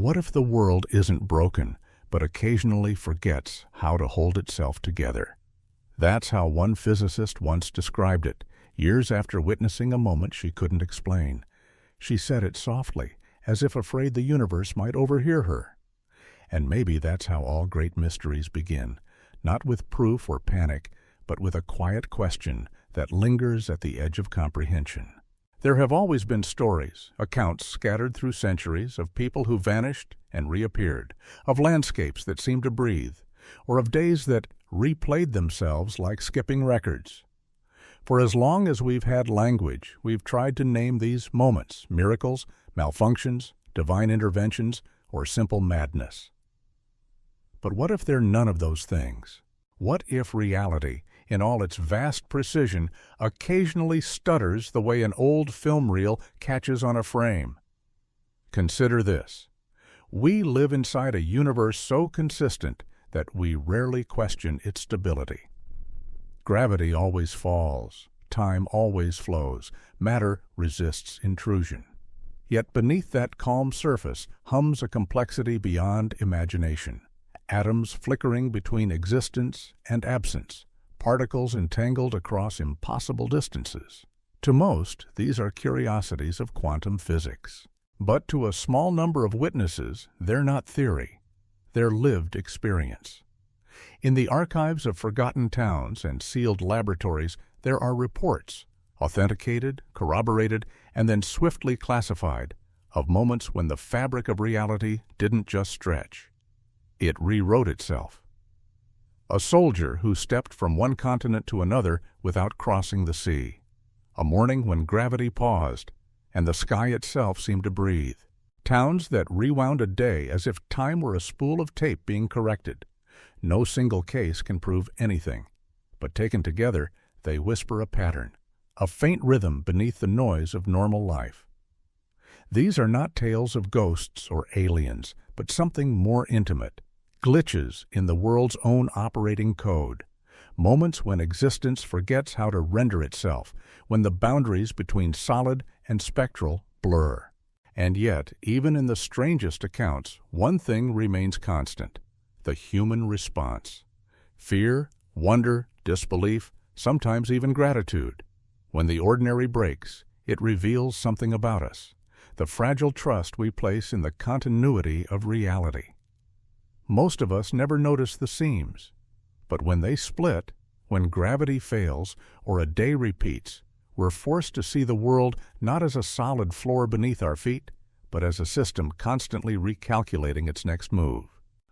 What if the world isn't broken, but occasionally forgets how to hold itself together? That's how one physicist once described it, years after witnessing a moment she couldn't explain. She said it softly, as if afraid the universe might overhear her. And maybe that's how all great mysteries begin, not with proof or panic, but with a quiet question that lingers at the edge of comprehension. There have always been stories, accounts scattered through centuries of people who vanished and reappeared, of landscapes that seemed to breathe, or of days that replayed themselves like skipping records. For as long as we've had language, we've tried to name these moments, miracles, malfunctions, divine interventions, or simple madness. But what if they're none of those things? What if reality, in all its vast precision, occasionally stutters the way an old film reel catches on a frame? Consider this. We live inside a universe so consistent that we rarely question its stability. Gravity always falls, time always flows, matter resists intrusion. Yet beneath that calm surface hums a complexity beyond imagination. Atoms flickering between existence and absence, particles entangled across impossible distances. To most, these are curiosities of quantum physics. But to a small number of witnesses, they're not theory. They're lived experience. In the archives of forgotten towns and sealed laboratories, there are reports, authenticated, corroborated, and then swiftly classified, of moments when the fabric of reality didn't just stretch. It rewrote itself. A soldier who stepped from one continent to another without crossing the sea. A morning when gravity paused, and the sky itself seemed to breathe. Towns that rewound a day as if time were a spool of tape being corrected. No single case can prove anything, but taken together, they whisper a pattern, a faint rhythm beneath the noise of normal life. These are not tales of ghosts or aliens, but something more intimate. Glitches in the world's own operating code. Moments when existence forgets how to render itself, when the boundaries between solid and spectral blur. And yet, even in the strangest accounts, one thing remains constant: the human response. Fear, wonder, disbelief, sometimes even gratitude. When the ordinary breaks, it reveals something about us, the fragile trust we place in the continuity of reality. Most of us never notice the seams, but when they split, when gravity fails or a day repeats, we're forced to see the world not as a solid floor beneath our feet, but as a system constantly recalculating its next move.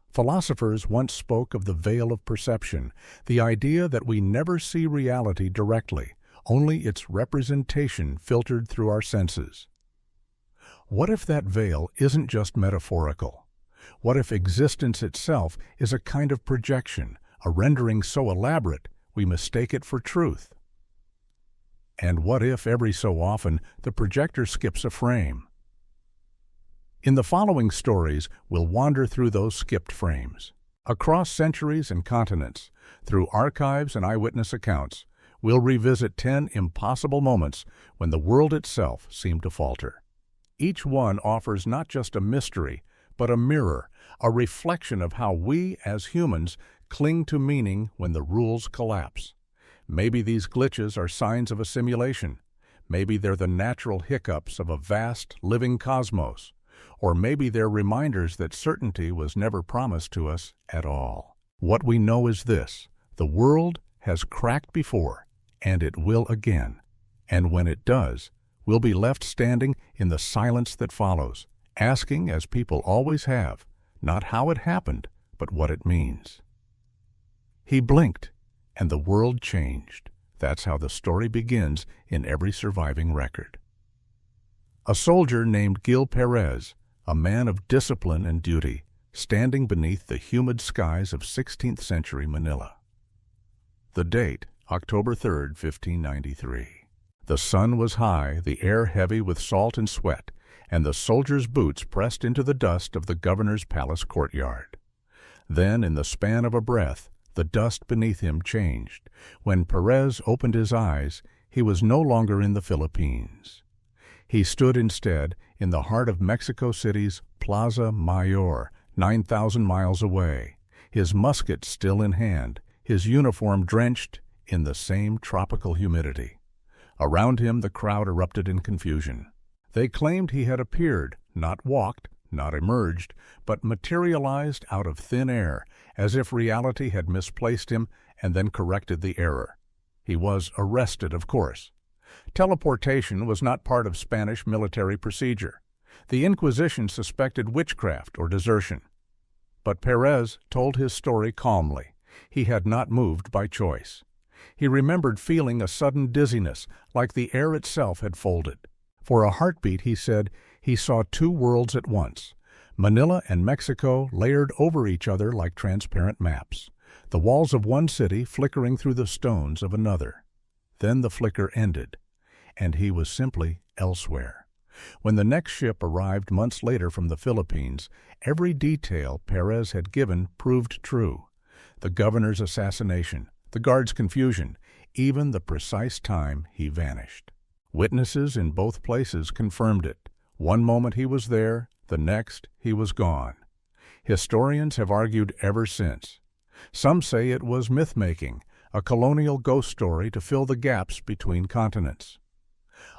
Philosophers once spoke of the veil of perception, the idea that we never see reality directly, only its representation filtered through our senses. What if that veil isn't just metaphorical? What if existence itself is a kind of projection, a rendering so elaborate we mistake it for truth? And what if every so often the projector skips a frame? In the following stories, we'll wander through those skipped frames. Across centuries and continents, through archives and eyewitness accounts, we'll revisit 10 impossible moments when the world itself seemed to falter. Each one offers not just a mystery, but a mirror, a reflection of how we, as humans, cling to meaning when the rules collapse. Maybe these glitches are signs of a simulation. Maybe they're the natural hiccups of a vast, living cosmos. Or maybe they're reminders that certainty was never promised to us at all. What we know is this: the world has cracked before, and it will again. And when it does, we'll be left standing in the silence that follows, asking, as people always have, not how it happened, but what it means. He blinked, and the world changed. That's how the story begins in every surviving record. A soldier named Gil Perez, a man of discipline and duty, standing beneath the humid skies of 16th century Manila. The date, October 3, 1593. The sun was high, the air heavy with salt and sweat, and the soldier's boots pressed into the dust of the governor's palace courtyard. Then, in the span of a breath, the dust beneath him changed. When Perez opened his eyes, he was no longer in the Philippines. He stood instead in the heart of Mexico City's Plaza Mayor, 9,000 miles away, his musket still in hand, his uniform drenched in the same tropical humidity. Around him the crowd erupted in confusion. They claimed he had appeared, not walked, not emerged, but materialized out of thin air, as if reality had misplaced him and then corrected the error. He was arrested, of course. Teleportation was not part of Spanish military procedure. The Inquisition suspected witchcraft or desertion. But Perez told his story calmly. He had not moved by choice. He remembered feeling a sudden dizziness, like the air itself had folded. For a heartbeat, he said, he saw two worlds at once, Manila and Mexico layered over each other like transparent maps, the walls of one city flickering through the stones of another. Then the flicker ended, and he was simply elsewhere. When the next ship arrived months later from the Philippines, every detail Perez had given proved true. The governor's assassination, the guard's confusion, even the precise time he vanished. Witnesses in both places confirmed it. One moment he was there, the next he was gone. Historians have argued ever since. Some say it was myth-making, a colonial ghost story to fill the gaps between continents.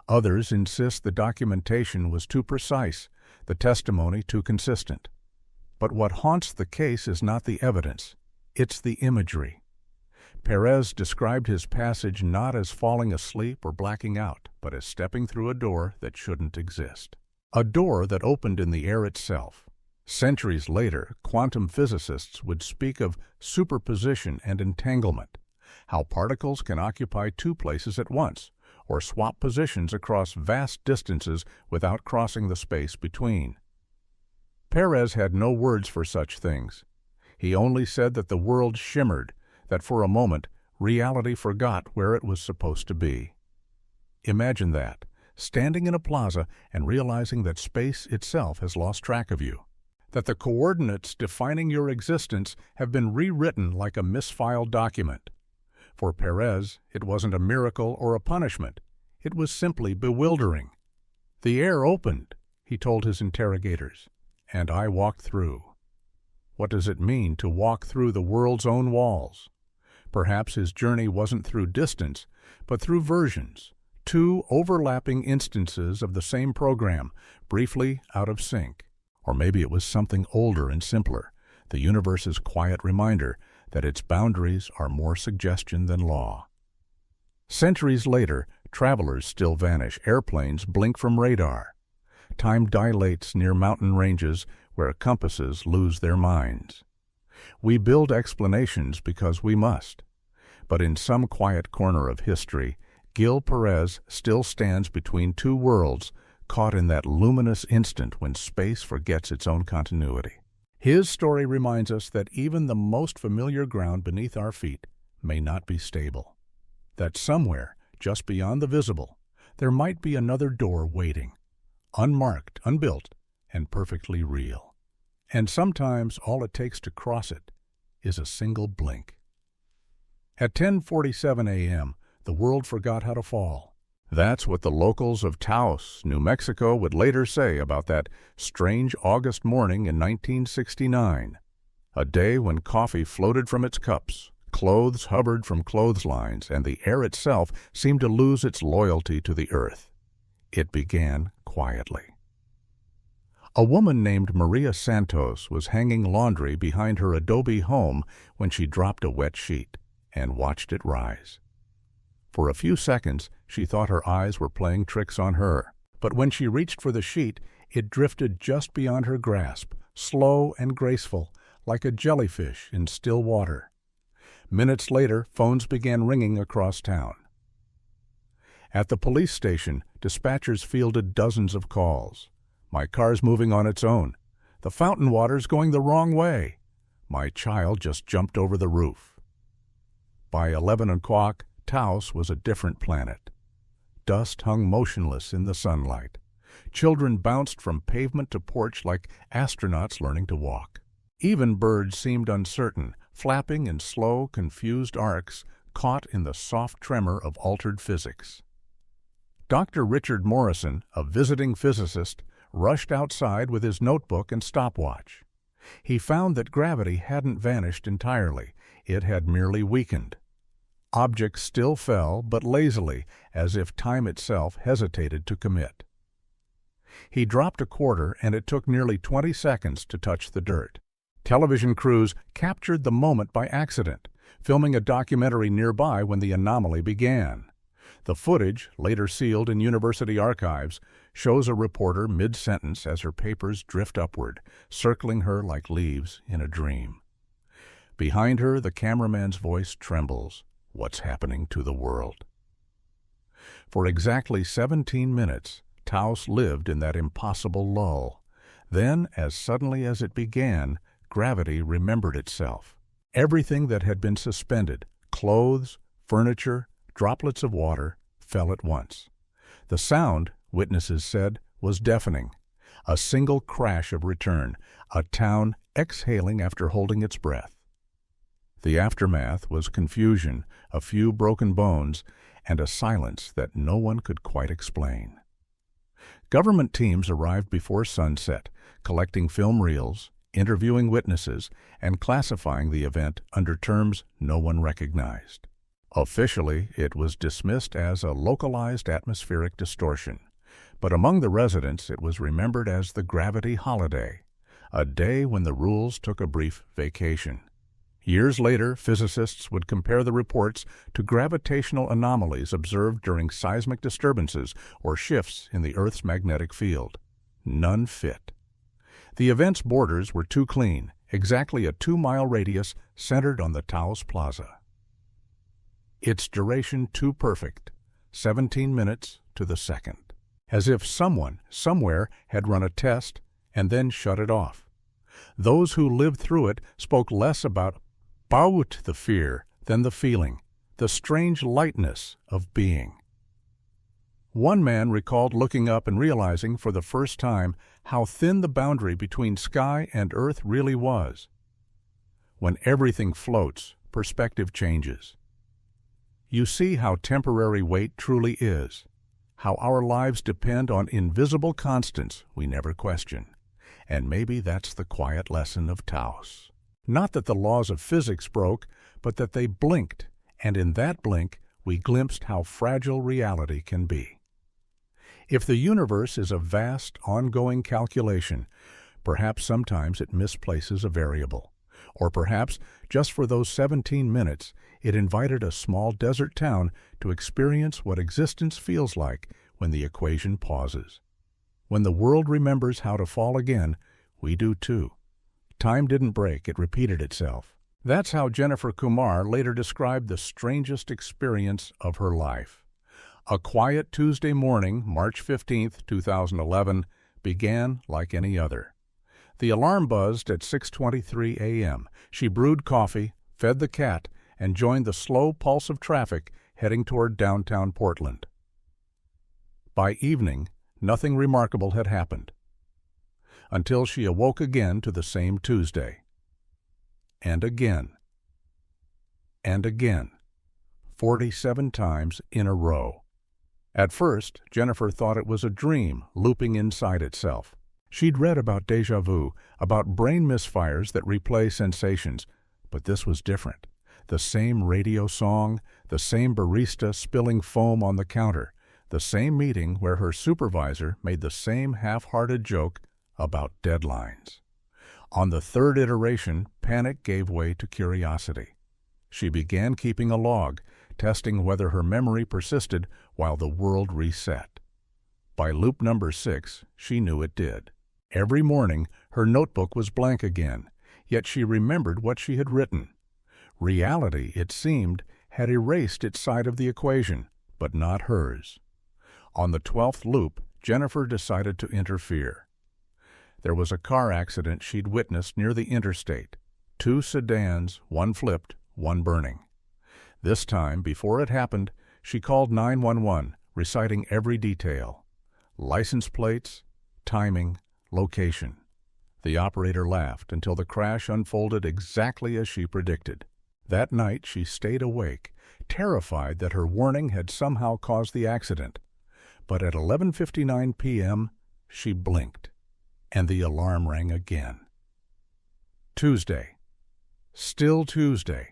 Others insist the documentation was too precise, the testimony too consistent. But what haunts the case is not the evidence, it's the imagery. Perez described his passage not as falling asleep or blacking out, but as stepping through a door that shouldn't exist. A door that opened in the air itself. Centuries later, quantum physicists would speak of superposition and entanglement, how particles can occupy two places at once, or swap positions across vast distances without crossing the space between. Perez had no words for such things. He only said that the world shimmered, that for a moment reality forgot where it was supposed to be. Imagine that, standing in a plaza and realizing that space itself has lost track of you, that the coordinates defining your existence have been rewritten like a misfiled document. For Perez, it wasn't a miracle or a punishment. It was simply bewildering. The air opened, he told his interrogators, and I walked through. What does it mean to walk through the world's own walls? Perhaps his journey wasn't through distance, but through versions, two overlapping instances of the same program, briefly out of sync. Or maybe it was something older and simpler, the universe's quiet reminder that its boundaries are more suggestion than law. Centuries later, travelers still vanish, airplanes blink from radar. Time dilates near mountain ranges where compasses lose their minds. We build explanations because we must. But in some quiet corner of history, Gil Perez still stands between two worlds, caught in that luminous instant when space forgets its own continuity. His story reminds us that even the most familiar ground beneath our feet may not be stable. That somewhere, just beyond the visible, there might be another door waiting, unmarked, unbuilt, and perfectly real. And sometimes all it takes to cross it is a single blink. At 10:47 a.m., the world forgot how to fall. That's what the locals of Taos, New Mexico, would later say about that strange August morning in 1969, a day when coffee floated from its cups, clothes hovered from clotheslines, and the air itself seemed to lose its loyalty to the earth. It began quietly. A woman named Maria Santos was hanging laundry behind her adobe home when she dropped a wet sheet and watched it rise. For a few seconds, she thought her eyes were playing tricks on her, but when she reached for the sheet, it drifted just beyond her grasp, slow and graceful, like a jellyfish in still water. Minutes later, phones began ringing across town. At the police station, dispatchers fielded dozens of calls. My car's moving on its own. The fountain water's going the wrong way. My child just jumped over the roof. By 11 o'clock, Taos was a different planet. Dust hung motionless in the sunlight. Children bounced from pavement to porch like astronauts learning to walk. Even birds seemed uncertain, flapping in slow, confused arcs, caught in the soft tremor of altered physics. Dr. Richard Morrison, a visiting physicist, rushed outside with his notebook and stopwatch. He found that gravity hadn't vanished entirely. It had merely weakened. Objects still fell, but lazily, as if time itself hesitated to commit. He dropped a quarter, and it took nearly 20 seconds to touch the dirt. Television crews captured the moment by accident, filming a documentary nearby when the anomaly began. The footage, later sealed in university archives, shows a reporter mid-sentence as her papers drift upward, circling her like leaves in a dream. Behind her, the cameraman's voice trembles. What's happening to the world? For exactly 17 minutes, Taos lived in that impossible lull. Then, as suddenly as it began, gravity remembered itself. Everything that had been suspended, clothes, furniture, droplets of water, fell at once. The sound, witnesses said, was deafening. A single crash of return, a town exhaling after holding its breath. The aftermath was confusion, a few broken bones, and a silence that no one could quite explain. Government teams arrived before sunset, collecting film reels, interviewing witnesses, and classifying the event under terms no one recognized. Officially, it was dismissed as a localized atmospheric distortion, but among the residents it was remembered as the gravity holiday, a day when the rules took a brief vacation. Years later, physicists would compare the reports to gravitational anomalies observed during seismic disturbances or shifts in the Earth's magnetic field. None fit. The event's borders were too clean, exactly a 2-mile radius centered on the Taos Plaza. Its duration too perfect, 17 minutes to the second. As if someone, somewhere, had run a test and then shut it off. Those who lived through it spoke less about the fear than the feeling, the strange lightness of being. One man recalled looking up and realizing for the first time how thin the boundary between sky and earth really was. When everything floats, perspective changes. You see how temporary weight truly is, how our lives depend on invisible constants we never question. And maybe that's the quiet lesson of Taos. Not that the laws of physics broke, but that they blinked, and in that blink we glimpsed how fragile reality can be. If the universe is a vast, ongoing calculation, perhaps sometimes it misplaces a variable. Or perhaps, just for those 17 minutes, it invited a small desert town to experience what existence feels like when the equation pauses. When the world remembers how to fall again, we do too. Time didn't break, it repeated itself. That's how Jennifer Kumar later described the strangest experience of her life. A quiet Tuesday morning, March 15, 2011, began like any other. The alarm buzzed at 6:23 a.m. She brewed coffee, fed the cat, and joined the slow pulse of traffic heading toward downtown Portland. By evening, nothing remarkable had happened, until she awoke again to the same Tuesday. And again. And again. 47 times in a row. At first, Jennifer thought it was a dream looping inside itself. She'd read about déjà vu, about brain misfires that replay sensations, but this was different. The same radio song, the same barista spilling foam on the counter, the same meeting where her supervisor made the same half-hearted joke about deadlines. On the third iteration, panic gave way to curiosity. She began keeping a log, testing whether her memory persisted while the world reset. By loop number 6, she knew it did. Every morning, her notebook was blank again, yet she remembered what she had written. Reality, it seemed, had erased its side of the equation, but not hers. On the 12th loop, Jennifer decided to interfere. There was a car accident she'd witnessed near the interstate. 2 sedans, one flipped, one burning. This time, before it happened, she called 911, reciting every detail. License plates, timing, location. The operator laughed until the crash unfolded exactly as she predicted. That night she stayed awake, terrified that her warning had somehow caused the accident. But at 11:59 p.m., she blinked, and the alarm rang again. Tuesday. Still Tuesday.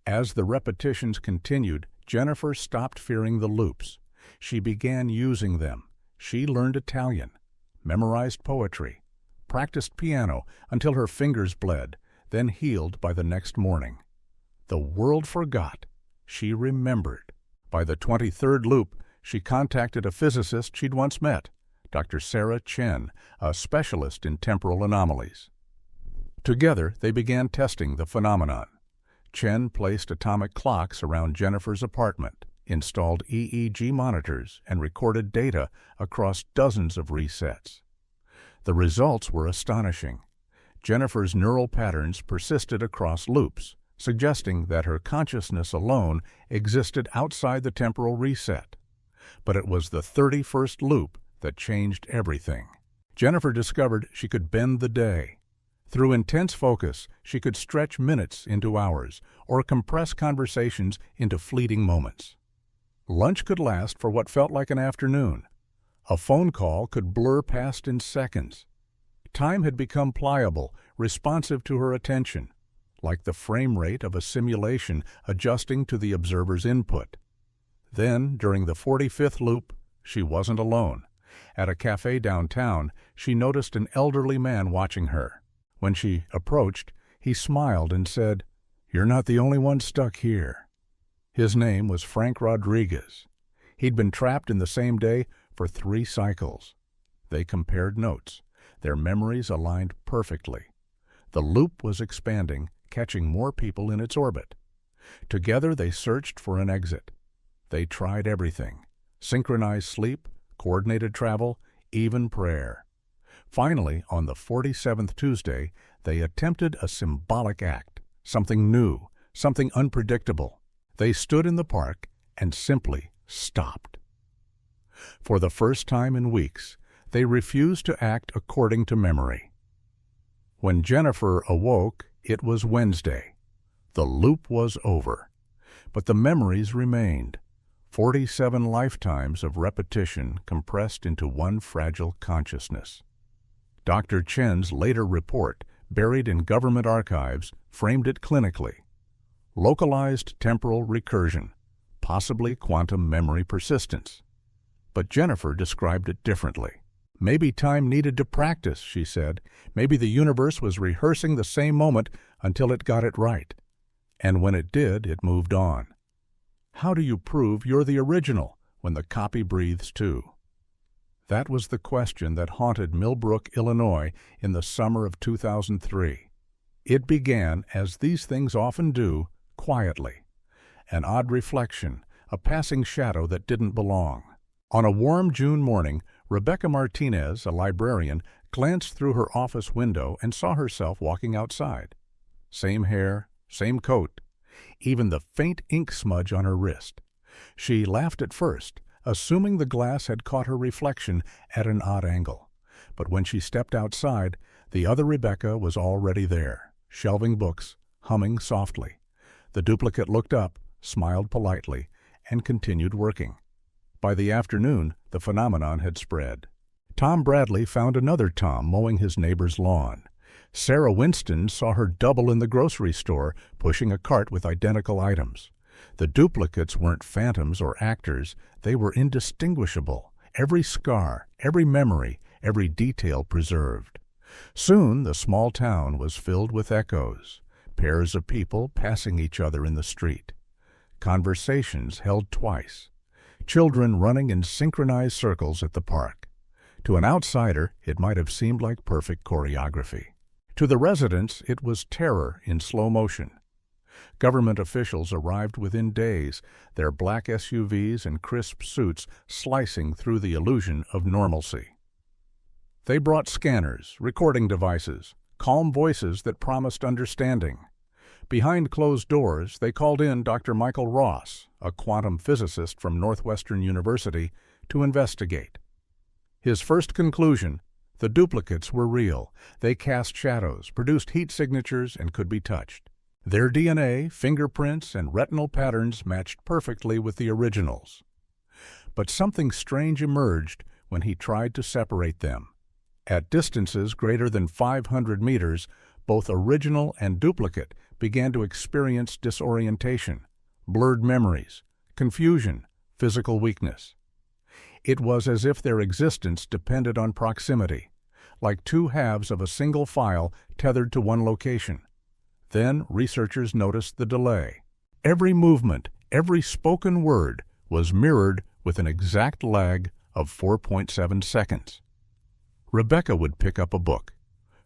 As the repetitions continued, Jennifer stopped fearing the loops. She began using them. She learned Italian, memorized poetry, practiced piano until her fingers bled, then healed by the next morning. The world forgot. She remembered. By the 23rd loop, she contacted a physicist she'd once met, Dr. Sarah Chen, a specialist in temporal anomalies. Together, they began testing the phenomenon. Chen placed atomic clocks around Jennifer's apartment, installed EEG monitors, and recorded data across dozens of resets. The results were astonishing. Jennifer's neural patterns persisted across loops, suggesting that her consciousness alone existed outside the temporal reset. But it was the 31st loop that changed everything. Jennifer discovered she could bend the day. Through intense focus, she could stretch minutes into hours or compress conversations into fleeting moments. Lunch could last for what felt like an afternoon. A phone call could blur past in seconds. Time had become pliable, responsive to her attention, like the frame rate of a simulation adjusting to the observer's input. Then, during the 45th loop, she wasn't alone. At a cafe downtown, she noticed an elderly man watching her. When she approached, he smiled and said, "You're not the only one stuck here." His name was Frank Rodriguez. He'd been trapped in the same day for 3 cycles. They compared notes. Their memories aligned perfectly. The loop was expanding, catching more people in its orbit. Together they searched for an exit. They tried everything: synchronized sleep, coordinated travel, even prayer. Finally, on the 47th Tuesday, they attempted a symbolic act, something new, something unpredictable. They stood in the park and simply stopped. For the first time in weeks, they refused to act according to memory. When Jennifer awoke, it was Wednesday. The loop was over, but the memories remained. 47 lifetimes of repetition compressed into one fragile consciousness. Dr. Chen's later report, buried in government archives, framed it clinically. Localized temporal recursion, possibly quantum memory persistence. But Jennifer described it differently. Maybe time needed to practice, she said. Maybe the universe was rehearsing the same moment until it got it right. And when it did, it moved on. How do you prove you're the original when the copy breathes too? That was the question that haunted Millbrook, Illinois, in the summer of 2003. It began, as these things often do, quietly. An odd reflection, a passing shadow that didn't belong. On a warm June morning, Rebecca Martinez, a librarian, glanced through her office window and saw herself walking outside. Same hair, same coat, even the faint ink smudge on her wrist. She laughed at first, assuming the glass had caught her reflection at an odd angle. But when she stepped outside, the other Rebecca was already there, shelving books, humming softly. The duplicate looked up, smiled politely, and continued working. By the afternoon, the phenomenon had spread. Tom Bradley found another Tom mowing his neighbor's lawn. Sarah Winston saw her double in the grocery store, pushing a cart with identical items. The duplicates weren't phantoms or actors. They were indistinguishable. Every scar, every memory, every detail preserved. Soon the small town was filled with echoes. Pairs of people passing each other in the street. Conversations held twice. Children running in synchronized circles at the park. To an outsider, it might have seemed like perfect choreography. To the residents, it was terror in slow motion. Government officials arrived within days, their black SUVs and crisp suits slicing through the illusion of normalcy. They brought scanners, recording devices, calm voices that promised understanding. Behind closed doors, they called in Dr. Michael Ross, a quantum physicist from Northwestern University, to investigate. His first conclusion: the duplicates were real. They cast shadows, produced heat signatures, and could be touched. Their DNA, fingerprints, and retinal patterns matched perfectly with the originals. But something strange emerged when he tried to separate them. At distances greater than 500 meters, both original and duplicate began to experience disorientation, blurred memories, confusion, physical weakness. It was as if their existence depended on proximity, like two halves of a single file tethered to one location. Then researchers noticed the delay. Every movement, every spoken word was mirrored with an exact lag of 4.7 seconds. Rebecca would pick up a book.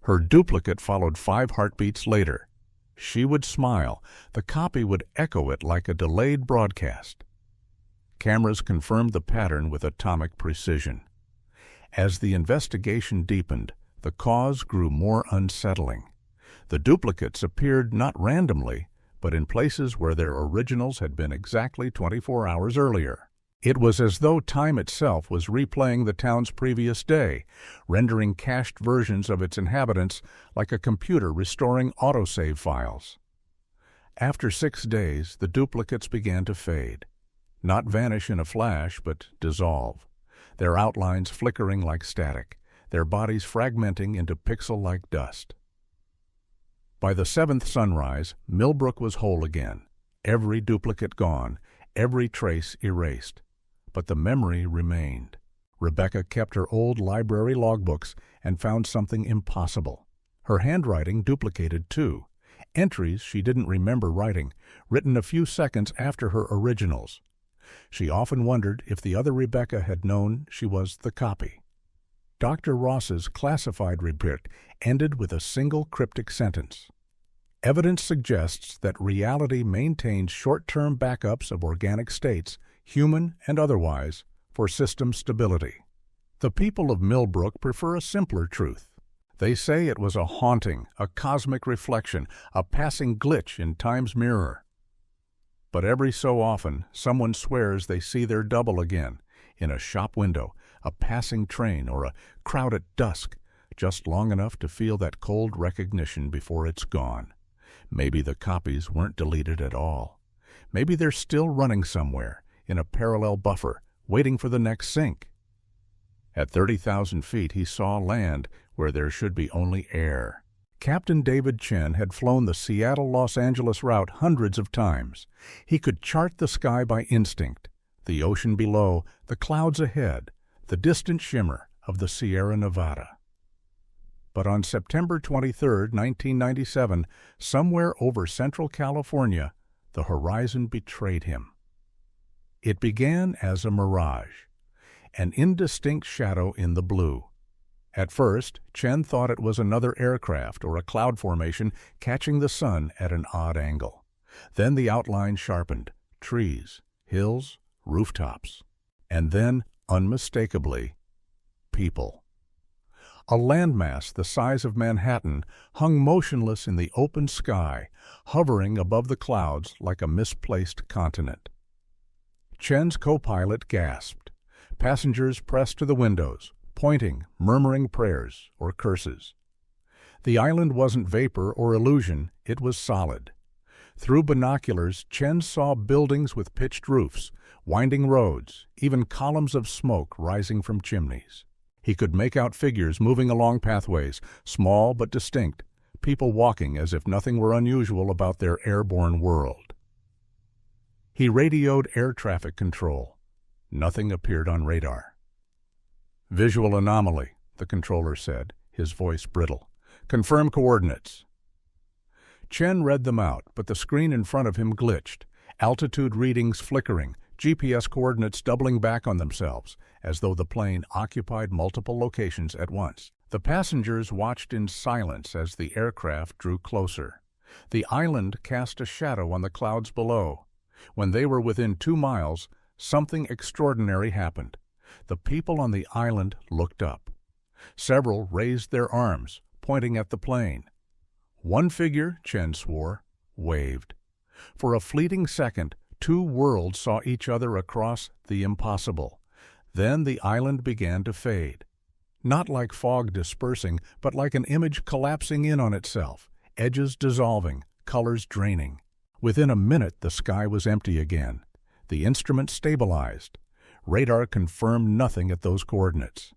Her duplicate followed 5 heartbeats later. She would smile. The copy would echo it like a delayed broadcast. Cameras confirmed the pattern with atomic precision. As the investigation deepened, the cause grew more unsettling. The duplicates appeared not randomly, but in places where their originals had been exactly 24 hours earlier. It was as though time itself was replaying the town's previous day, rendering cached versions of its inhabitants like a computer restoring autosave files. After 6 days, the duplicates began to fade. Not vanish in a flash, but dissolve, their outlines flickering like static, their bodies fragmenting into pixel-like dust. By the 7th sunrise, Millbrook was whole again, every duplicate gone, every trace erased. But the memory remained. Rebecca kept her old library logbooks and found something impossible. Her handwriting duplicated too, entries she didn't remember writing, written a few seconds after her originals. She often wondered if the other Rebecca had known she was the copy. Dr. Ross's classified report ended with a single cryptic sentence. Evidence suggests that reality maintains short-term backups of organic states, human and otherwise, for system stability. The people of Millbrook prefer a simpler truth. They say it was a haunting, a cosmic reflection, a passing glitch in time's mirror. But every so often, someone swears they see their double again, in a shop window, a passing train, or a crowd at dusk, just long enough to feel that cold recognition before it's gone. Maybe the copies weren't deleted at all. Maybe they're still running somewhere, in a parallel buffer, waiting for the next sync. At 30,000 feet, he saw land where there should be only air. Captain David Chen had flown the Seattle-Los Angeles route hundreds of times. He could chart the sky by instinct, the ocean below, the clouds ahead, the distant shimmer of the Sierra Nevada. But on September 23, 1997, somewhere over central California, the horizon betrayed him. It began as a mirage, an indistinct shadow in the blue. At first, Chen thought it was another aircraft or a cloud formation catching the sun at an odd angle. Then the outline sharpened, trees, hills, rooftops, and then, unmistakably, people. A landmass the size of Manhattan hung motionless in the open sky, hovering above the clouds like a misplaced continent. Chen's co-pilot gasped. Passengers pressed to the windows, pointing, murmuring prayers or curses. The island wasn't vapor or illusion, it was solid. Through binoculars, Chen saw buildings with pitched roofs, winding roads, even columns of smoke rising from chimneys. He could make out figures moving along pathways, small but distinct, people walking as if nothing were unusual about their airborne world. He radioed air traffic control. Nothing appeared on radar. "Visual anomaly," the controller said, his voice brittle. "Confirm coordinates." Chen read them out, but the screen in front of him glitched, altitude readings flickering, GPS coordinates doubling back on themselves, as though the plane occupied multiple locations at once. The passengers watched in silence as the aircraft drew closer. The island cast a shadow on the clouds below. When they were within 2 miles, something extraordinary happened. The people on the island looked up. Several raised their arms, pointing at the plane. One figure, Chen swore, waved. For a fleeting second, 2 worlds saw each other across the impossible. Then the island began to fade. Not like fog dispersing, but like an image collapsing in on itself, edges dissolving, colors draining. Within a minute, the sky was empty again. The instrument stabilized. Radar confirmed nothing at those coordinates.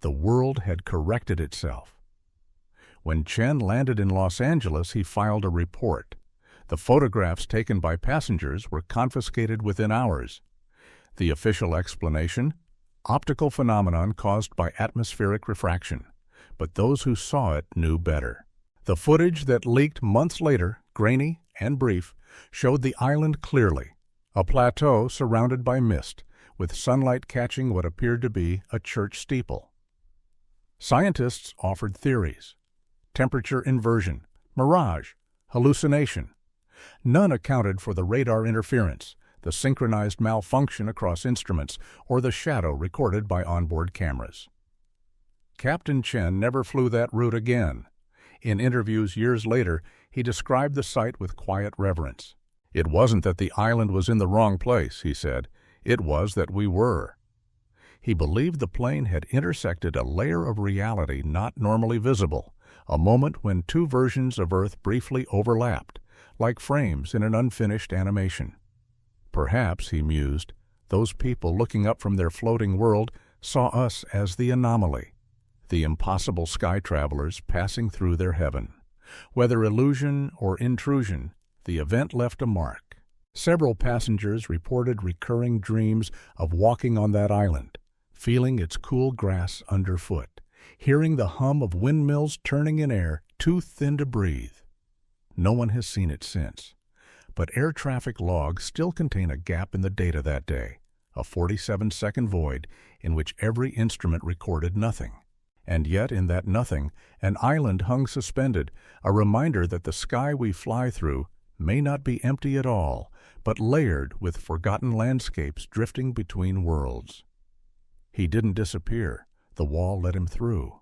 The world had corrected itself. When Chen landed in Los Angeles, he filed a report. The photographs taken by passengers were confiscated within hours. The official explanation? Optical phenomenon caused by atmospheric refraction. But those who saw it knew better. The footage that leaked months later, grainy and brief, showed the island clearly, a plateau surrounded by mist, with sunlight catching what appeared to be a church steeple. Scientists offered theories: temperature inversion, mirage, hallucination. None accounted for the radar interference, the synchronized malfunction across instruments, or the shadow recorded by onboard cameras. Captain Chen never flew that route again. In interviews years later, he described the site with quiet reverence. "It wasn't that the island was in the wrong place," he said. "It was that we were." He believed the plane had intersected a layer of reality not normally visible, a moment when two versions of Earth briefly overlapped, like frames in an unfinished animation. Perhaps, he mused, those people looking up from their floating world saw us as the anomaly, the impossible sky travelers passing through their heaven. Whether illusion or intrusion, the event left a mark. Several passengers reported recurring dreams of walking on that island, feeling its cool grass underfoot, hearing the hum of windmills turning in air too thin to breathe. No one has seen it since, but air traffic logs still contain a gap in the data that day, a 47-second void in which every instrument recorded nothing. And yet in that nothing, an island hung suspended, a reminder that the sky we fly through may not be empty at all, but layered with forgotten landscapes drifting between worlds. He didn't disappear. The wall let him through.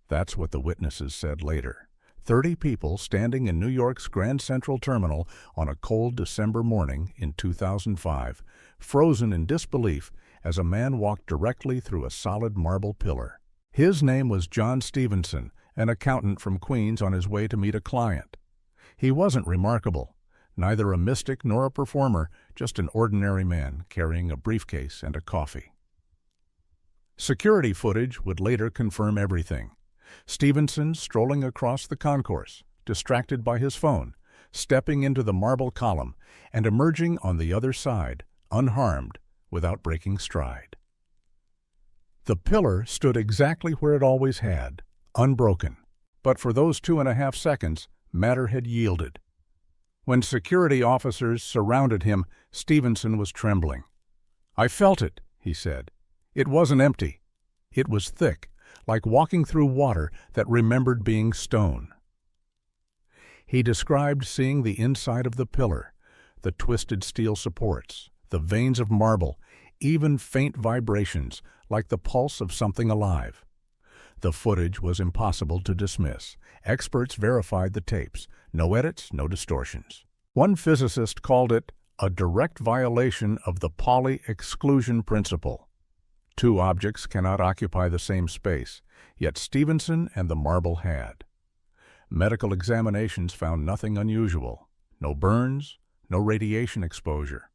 That's what the witnesses said later. 30 people standing in New York's Grand Central Terminal on a cold December morning in 2005, frozen in disbelief as a man walked directly through a solid marble pillar. His name was John Stevenson, an accountant from Queens on his way to meet a client. He wasn't remarkable, neither a mystic nor a performer, just an ordinary man carrying a briefcase and a coffee. Security footage would later confirm everything. Stevenson strolling across the concourse, distracted by his phone, stepping into the marble column, and emerging on the other side, unharmed, without breaking stride. The pillar stood exactly where it always had, unbroken. But for those 2.5 seconds, matter had yielded. When security officers surrounded him, Stevenson was trembling. "I felt it," he said. "It wasn't empty. It was thick, like walking through water that remembered being stone." He described seeing the inside of the pillar, the twisted steel supports, the veins of marble, even faint vibrations, like the pulse of something alive. The footage was impossible to dismiss. Experts verified the tapes. No edits, no distortions. One physicist called it a direct violation of the Pauli exclusion principle. Two objects cannot occupy the same space, yet Stevenson and the marble had. Medical examinations found nothing unusual. No burns, no radiation exposure.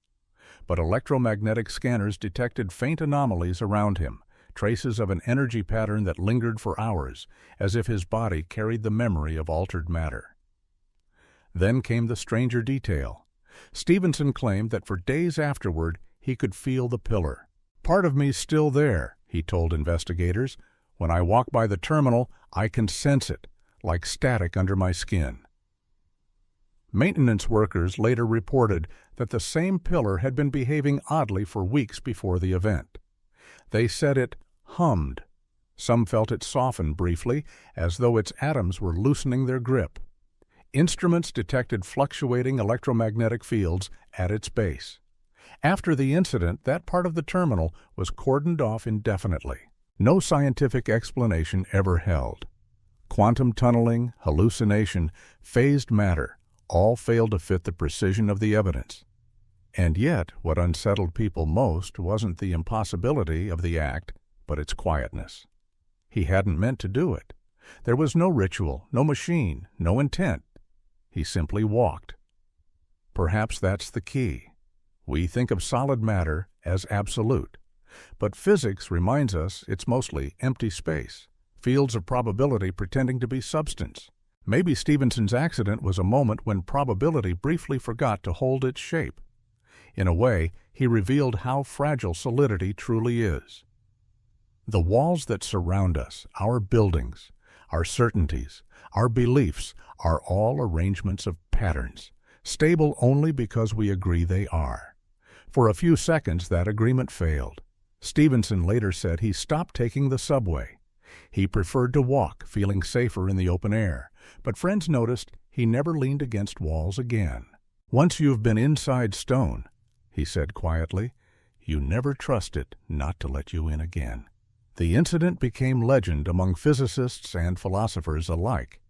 But electromagnetic scanners detected faint anomalies around him, traces of an energy pattern that lingered for hours, as if his body carried the memory of altered matter. Then came the stranger detail. Stevenson claimed that for days afterward he could feel the pillar. "Part of me's still there," he told investigators. "When I walk by the terminal, I can sense it, like static under my skin." Maintenance workers later reported that the same pillar had been behaving oddly for weeks before the event. They said it hummed. Some felt it soften briefly, as though its atoms were loosening their grip. Instruments detected fluctuating electromagnetic fields at its base. After the incident, that part of the terminal was cordoned off indefinitely. No scientific explanation ever held. Quantum tunneling, hallucination, phased matter, all failed to fit the precision of the evidence. And yet, what unsettled people most wasn't the impossibility of the act, but its quietness. He hadn't meant to do it. There was no ritual, no machine, no intent. He simply walked. Perhaps that's the key. We think of solid matter as absolute. But physics reminds us it's mostly empty space, fields of probability pretending to be substance. Maybe Stephenson's accident was a moment when probability briefly forgot to hold its shape. In a way, he revealed how fragile solidity truly is. The walls that surround us, our buildings, our certainties, our beliefs, are all arrangements of patterns, stable only because we agree they are. For a few seconds, that agreement failed. Stephenson later said he stopped taking the subway. He preferred to walk, feeling safer in the open air, but friends noticed he never leaned against walls again. "Once you've been inside stone," he said quietly, "you never trust it not to let you in again." The incident became legend among physicists and philosophers alike,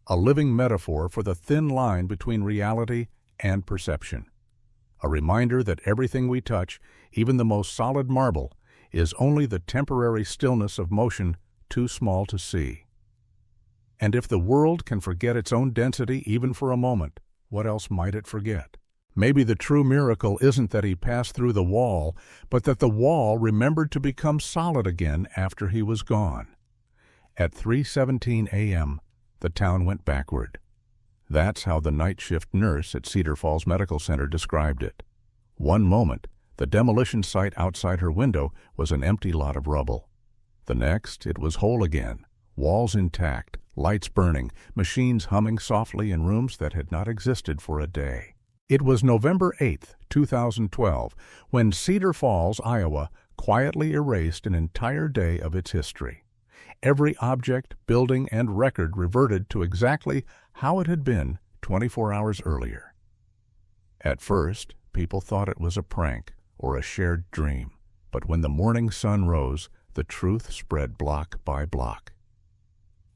a living metaphor for the thin line between reality and perception. A reminder that everything we touch, even the most solid marble, is only the temporary stillness of motion too small to see. And if the world can forget its own density even for a moment, what else might it forget? Maybe the true miracle isn't that he passed through the wall, but that the wall remembered to become solid again after he was gone. At 3:17 a.m., the town went backward. That's how the night shift nurse at Cedar Falls Medical Center described it. One moment, the demolition site outside her window was an empty lot of rubble. The next, it was whole again, walls intact, lights burning, machines humming softly in rooms that had not existed for a day. It was November 8, 2012, when Cedar Falls, Iowa, quietly erased an entire day of its history. Every object, building, and record reverted to exactly how it had been 24 hours earlier. At first, people thought it was a prank or a shared dream, but when the morning sun rose, the truth spread block by block.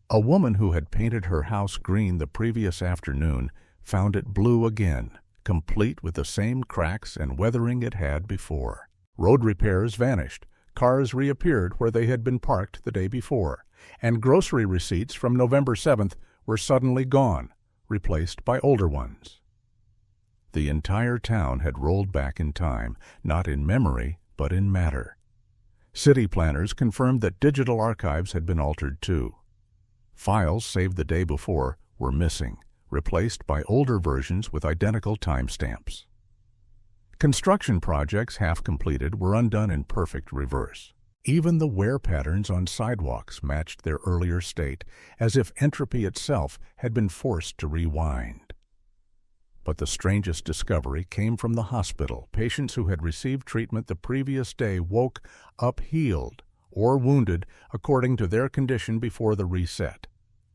A woman who had painted her house green the previous afternoon found it blue again, complete with the same cracks and weathering it had before. Road repairs vanished, cars reappeared where they had been parked the day before, and grocery receipts from November 7th were suddenly gone, replaced by older ones. The entire town had rolled back in time, not in memory, but in matter. City planners confirmed that digital archives had been altered too. Files saved the day before were missing, replaced by older versions with identical timestamps. Construction projects half completed were undone in perfect reverse. Even the wear patterns on sidewalks matched their earlier state, as if entropy itself had been forced to rewind. But the strangest discovery came from the hospital. Patients who had received treatment the previous day woke up healed or wounded according to their condition before the reset.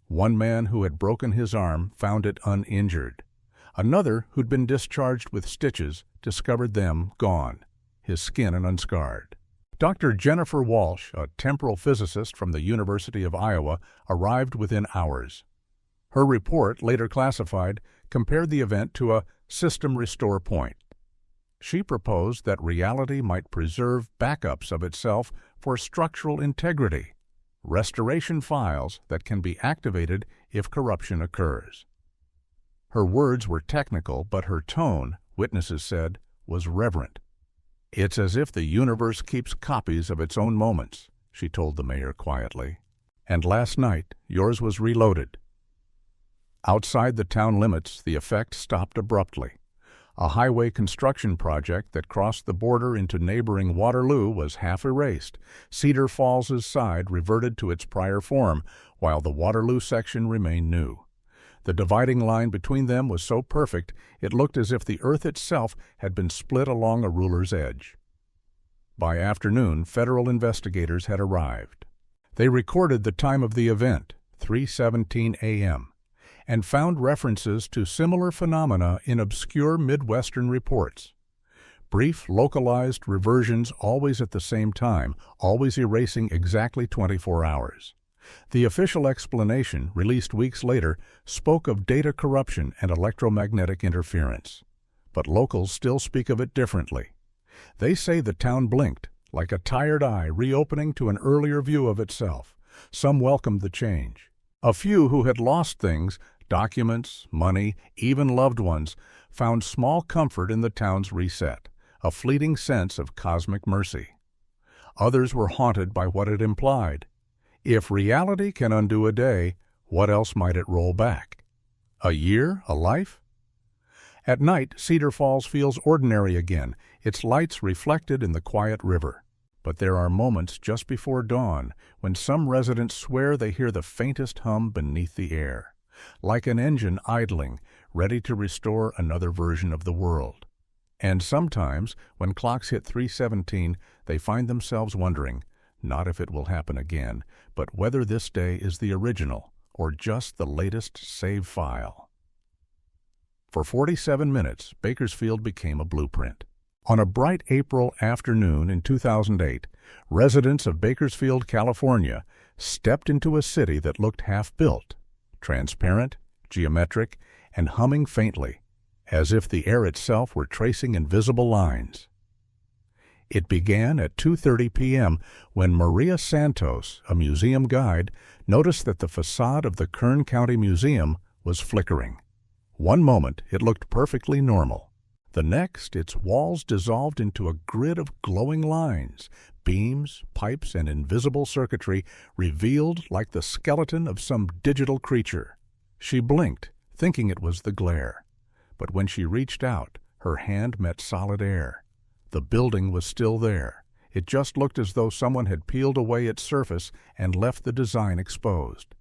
One man who had broken his arm found it uninjured. Another, who'd been discharged with stitches, discovered them gone, his skin unscarred. Dr. Jennifer Walsh, a temporal physicist from the University of Iowa, arrived within hours. Her report, later classified, compared the event to a system restore point. She proposed that reality might preserve backups of itself for structural integrity, restoration files that can be activated if corruption occurs. Her words were technical, but her tone, witnesses said, was reverent. "It's as if the universe keeps copies of its own moments," she told the mayor quietly. "And last night, yours was reloaded." Outside the town limits, the effect stopped abruptly. A highway construction project that crossed the border into neighboring Waterloo was half erased. Cedar Falls's side reverted to its prior form, while the Waterloo section remained new. The dividing line between them was so perfect it looked as if the earth itself had been split along a ruler's edge. By afternoon, federal investigators had arrived. They recorded the time of the event, 3:17 a.m., and found references to similar phenomena in obscure Midwestern reports. Brief, localized reversions always at the same time, always erasing exactly 24 hours. The official explanation, released weeks later, spoke of data corruption and electromagnetic interference. But locals still speak of it differently. They say the town blinked, like a tired eye reopening to an earlier view of itself. Some welcomed the change. A few who had lost things, documents, money, even loved ones, found small comfort in the town's reset, a fleeting sense of cosmic mercy. Others were haunted by what it implied. If reality can undo a day, what else might it roll back? A year? A life? At night, Cedar Falls feels ordinary again, its lights reflected in the quiet river. But there are moments just before dawn when some residents swear they hear the faintest hum beneath the air, like an engine idling, ready to restore another version of the world. And sometimes, when clocks hit 3:17, they find themselves wondering, not if it will happen again, but whether this day is the original or just the latest save file. For 47 minutes, Bakersfield became a blueprint. On a bright April afternoon in 2008, residents of Bakersfield, California, stepped into a city that looked half-built, transparent, geometric, and humming faintly, as if the air itself were tracing invisible lines. It began at 2:30 p.m. when Maria Santos, a museum guide, noticed that the facade of the Kern County Museum was flickering. One moment, it looked perfectly normal. The next, its walls dissolved into a grid of glowing lines, beams, pipes, and invisible circuitry revealed like the skeleton of some digital creature. She blinked, thinking it was the glare. But when she reached out, her hand met solid air. The building was still there. It just looked as though someone had peeled away its surface and left the design exposed.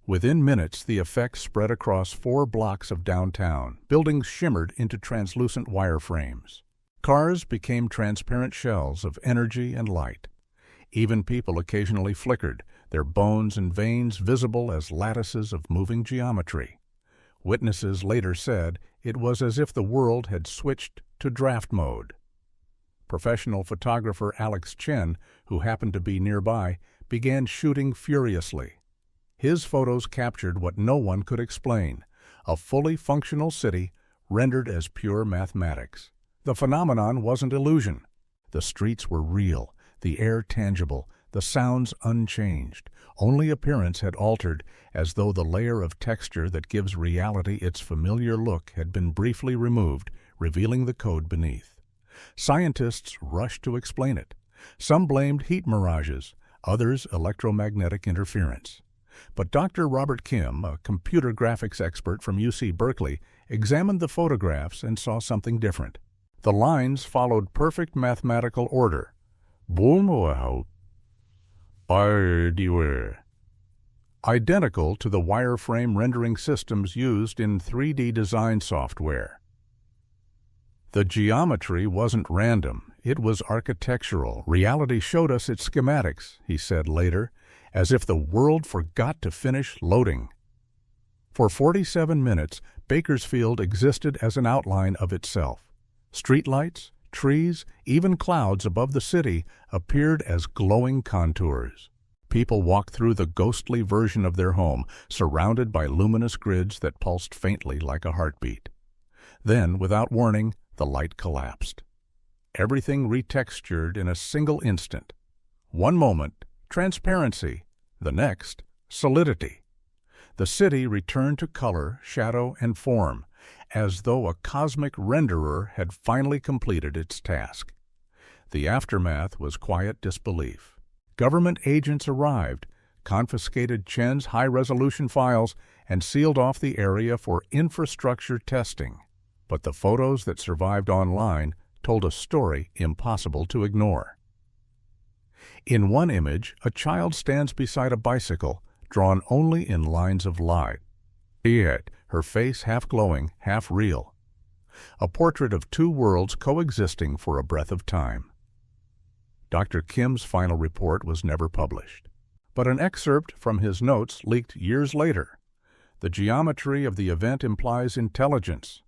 Within minutes, the effect spread across 4 blocks of downtown. Buildings shimmered into translucent wireframes. Cars became transparent shells of energy and light. Even people occasionally flickered, their bones and veins visible as lattices of moving geometry. Witnesses later said it was as if the world had switched to draft mode. Professional photographer Alex Chen, who happened to be nearby, began shooting furiously. His photos captured what no one could explain, a fully functional city rendered as pure mathematics. The phenomenon wasn't illusion. The streets were real, the air tangible, the sounds unchanged. Only appearance had altered, as though the layer of texture that gives reality its familiar look had been briefly removed, revealing the code beneath. Scientists rushed to explain it. Some blamed heat mirages, others electromagnetic interference. But Dr. Robert Kim, a computer graphics expert from UC Berkeley, examined the photographs and saw something different. The lines followed perfect mathematical order. Identical to the wireframe rendering systems used in 3D design software. The geometry wasn't random, it was architectural. Reality showed us its schematics, he said later, as if the world forgot to finish loading. For 47 minutes, Bakersfield existed as an outline of itself. Streetlights, trees, even clouds above the city appeared as glowing contours. People walked through the ghostly version of their home, surrounded by luminous grids that pulsed faintly like a heartbeat. Then, without warning, the light collapsed. Everything retextured in a single instant. One moment, transparency. The next, solidity. The city returned to color, shadow, and form, as though a cosmic renderer had finally completed its task. The aftermath was quiet disbelief. Government agents arrived, confiscated Chen's high-resolution files, and sealed off the area for infrastructure testing. But the photos that survived online told a story impossible to ignore. In one image, a child stands beside a bicycle, drawn only in lines of light. Yet, her face half glowing, half real. A portrait of 2 worlds coexisting for a breath of time. Dr. Kim's final report was never published, but an excerpt from his notes leaked years later. The geometry of the event implies intelligence.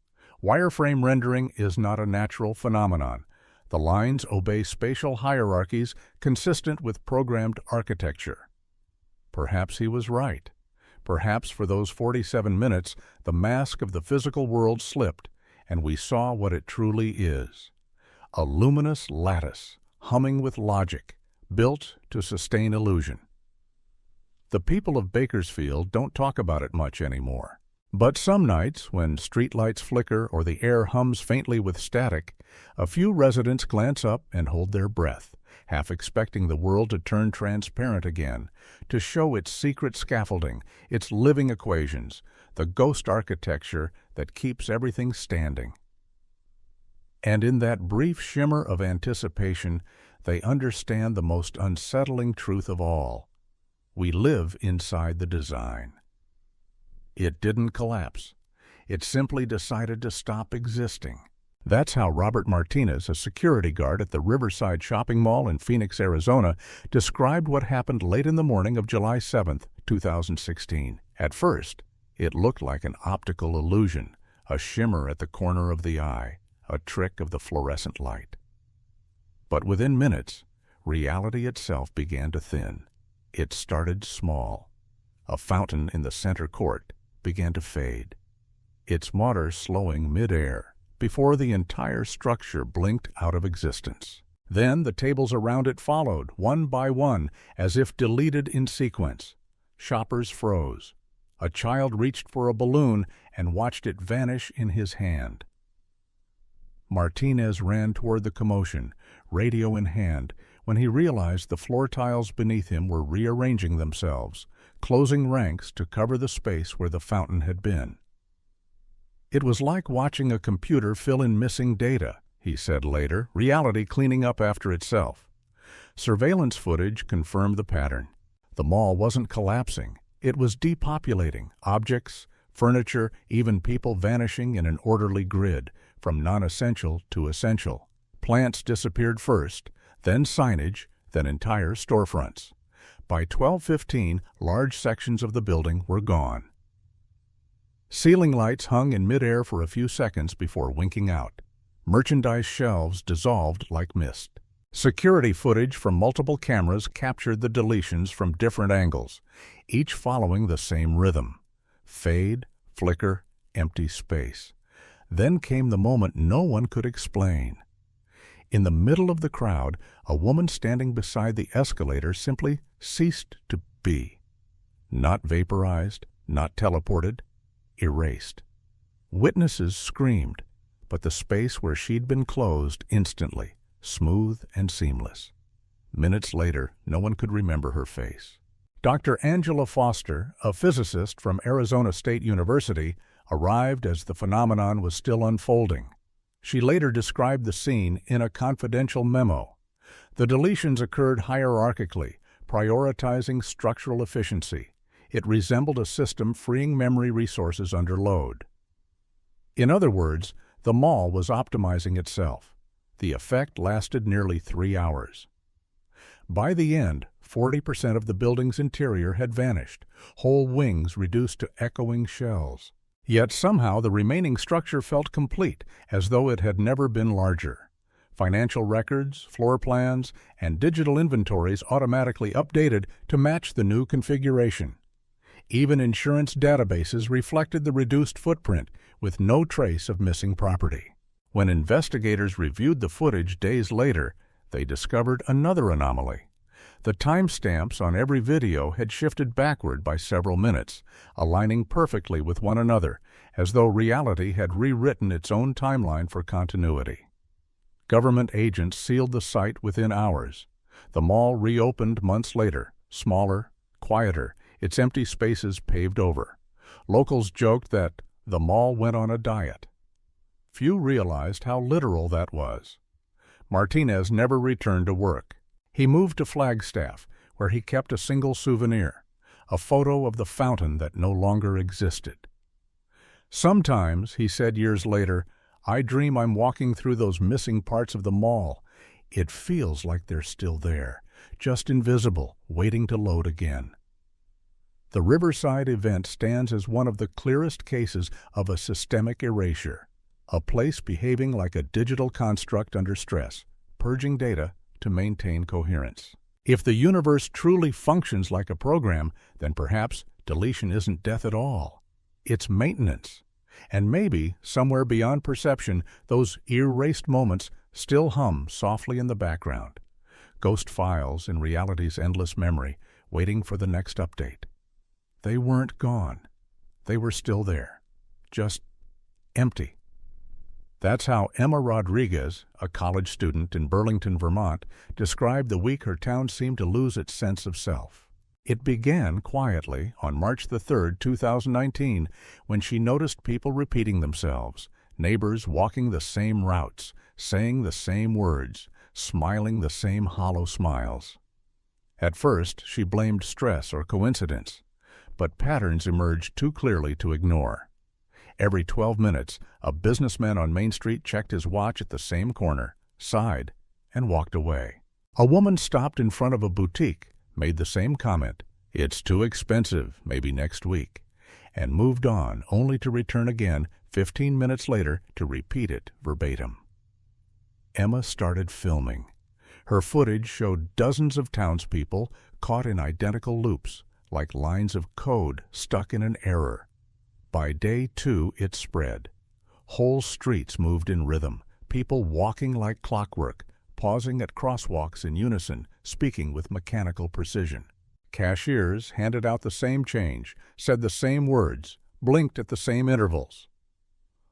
Wireframe rendering is not a natural phenomenon. The lines obey spatial hierarchies consistent with programmed architecture. Perhaps he was right. Perhaps for those 47 minutes, the mask of the physical world slipped, and we saw what it truly is. A luminous lattice, humming with logic, built to sustain illusion. The people of Bakersfield don't talk about it much anymore. But some nights, when streetlights flicker or the air hums faintly with static, a few residents glance up and hold their breath, half expecting the world to turn transparent again, to show its secret scaffolding, its living equations, the ghost architecture that keeps everything standing. And in that brief shimmer of anticipation, they understand the most unsettling truth of all. We live inside the design. It didn't collapse. It simply decided to stop existing. That's how Robert Martinez, a security guard at the Riverside Shopping Mall in Phoenix, Arizona, described what happened late in the morning of July 7, 2016. At first, it looked like an optical illusion, a shimmer at the corner of the eye, a trick of the fluorescent light. But within minutes, reality itself began to thin. It started small. A fountain in the center court began to fade, its water slowing mid-air before the entire structure blinked out of existence. Then the tables around it followed, one by one, as if deleted in sequence. Shoppers froze. A child reached for a balloon and watched it vanish in his hand. Martinez ran toward the commotion, radio in hand, when he realized the floor tiles beneath him were rearranging themselves, closing ranks to cover the space where the fountain had been. It was like watching a computer fill in missing data, he said later, reality cleaning up after itself. Surveillance footage confirmed the pattern. The mall wasn't collapsing. It was depopulating, objects, furniture, even people vanishing in an orderly grid, from non-essential to essential. Plants disappeared first, then signage, then entire storefronts. By 12:15, large sections of the building were gone. Ceiling lights hung in midair for a few seconds before winking out. Merchandise shelves dissolved like mist. Security footage from multiple cameras captured the deletions from different angles, each following the same rhythm. Fade, flicker, empty space. Then came the moment no one could explain. In the middle of the crowd, a woman standing beside the escalator simply ceased to be. Not vaporized, not teleported, erased. Witnesses screamed, but the space where she'd been closed instantly, smooth and seamless. Minutes later, no one could remember her face. Dr. Angela Foster, a physicist from Arizona State University, arrived as the phenomenon was still unfolding. She later described the scene in a confidential memo. The deletions occurred hierarchically, prioritizing structural efficiency. It resembled a system freeing memory resources under load. In other words, the mall was optimizing itself. The effect lasted nearly 3 hours. By the end, 40% of the building's interior had vanished, whole wings reduced to echoing shells. Yet somehow the remaining structure felt complete, as though it had never been larger. Financial records, floor plans, and digital inventories automatically updated to match the new configuration. Even insurance databases reflected the reduced footprint, with no trace of missing property. When investigators reviewed the footage days later, they discovered another anomaly. The timestamps on every video had shifted backward by several minutes, aligning perfectly with one another, as though reality had rewritten its own timeline for continuity. Government agents sealed the site within hours. The mall reopened months later, smaller, quieter, its empty spaces paved over. Locals joked that the mall went on a diet. Few realized how literal that was. Martinez never returned to work. He moved to Flagstaff, where he kept a single souvenir, a photo of the fountain that no longer existed. Sometimes, he said years later, I dream I'm walking through those missing parts of the mall. It feels like they're still there, just invisible, waiting to load again. The Riverside event stands as one of the clearest cases of a systemic erasure, a place behaving like a digital construct under stress, purging data to maintain coherence. If the universe truly functions like a program, then perhaps deletion isn't death at all. It's maintenance. And maybe, somewhere beyond perception, those erased moments still hum softly in the background. Ghost files in reality's endless memory, waiting for the next update. They weren't gone. They were still there, just empty. That's how Emma Rodriguez, a college student in Burlington, Vermont, described the week her town seemed to lose its sense of self. It began quietly on March the 3rd, 2019, when she noticed people repeating themselves, neighbors walking the same routes, saying the same words, smiling the same hollow smiles. At first, she blamed stress or coincidence, but patterns emerged too clearly to ignore. Every 12 minutes, a businessman on Main Street checked his watch at the same corner, sighed, and walked away. A woman stopped in front of a boutique, made the same comment, "It's too expensive, maybe next week," and moved on, only to return again 15 minutes later to repeat it verbatim. Emma started filming. Her footage showed dozens of townspeople caught in identical loops, like lines of code stuck in an error. By day 2, it spread. Whole streets moved in rhythm, people walking like clockwork, pausing at crosswalks in unison, speaking with mechanical precision. Cashiers handed out the same change, said the same words, blinked at the same intervals.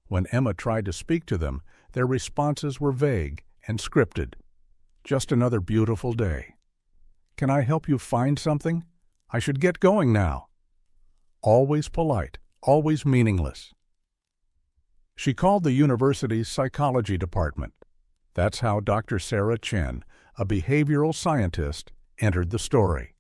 When Emma tried to speak to them, their responses were vague and scripted. "Just another beautiful day." "Can I help you find something? I should get going now." Always polite, always meaningless. She called the university's psychology department. That's how Dr. Sarah Chen, a behavioral scientist, entered the story.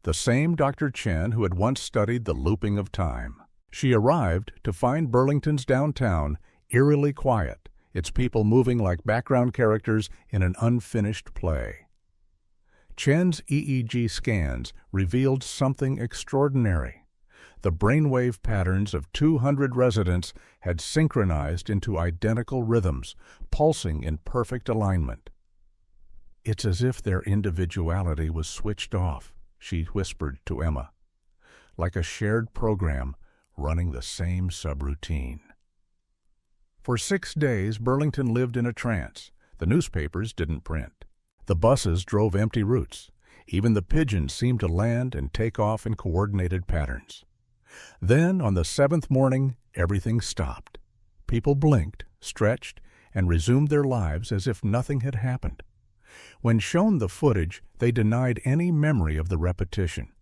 The same Dr. Chen who had once studied the looping of time. She arrived to find Burlington's downtown eerily quiet, its people moving like background characters in an unfinished play. Chen's EEG scans revealed something extraordinary. The brainwave patterns of 200 residents had synchronized into identical rhythms, pulsing in perfect alignment. "It's as if their individuality was switched off," she whispered to Emma, "like a shared program running the same subroutine." For 6 days, Burlington lived in a trance. The newspapers didn't print. The buses drove empty routes. Even the pigeons seemed to land and take off in coordinated patterns. Then, on the 7th morning, everything stopped. People blinked, stretched, and resumed their lives as if nothing had happened. When shown the footage, they denied any memory of the repetition.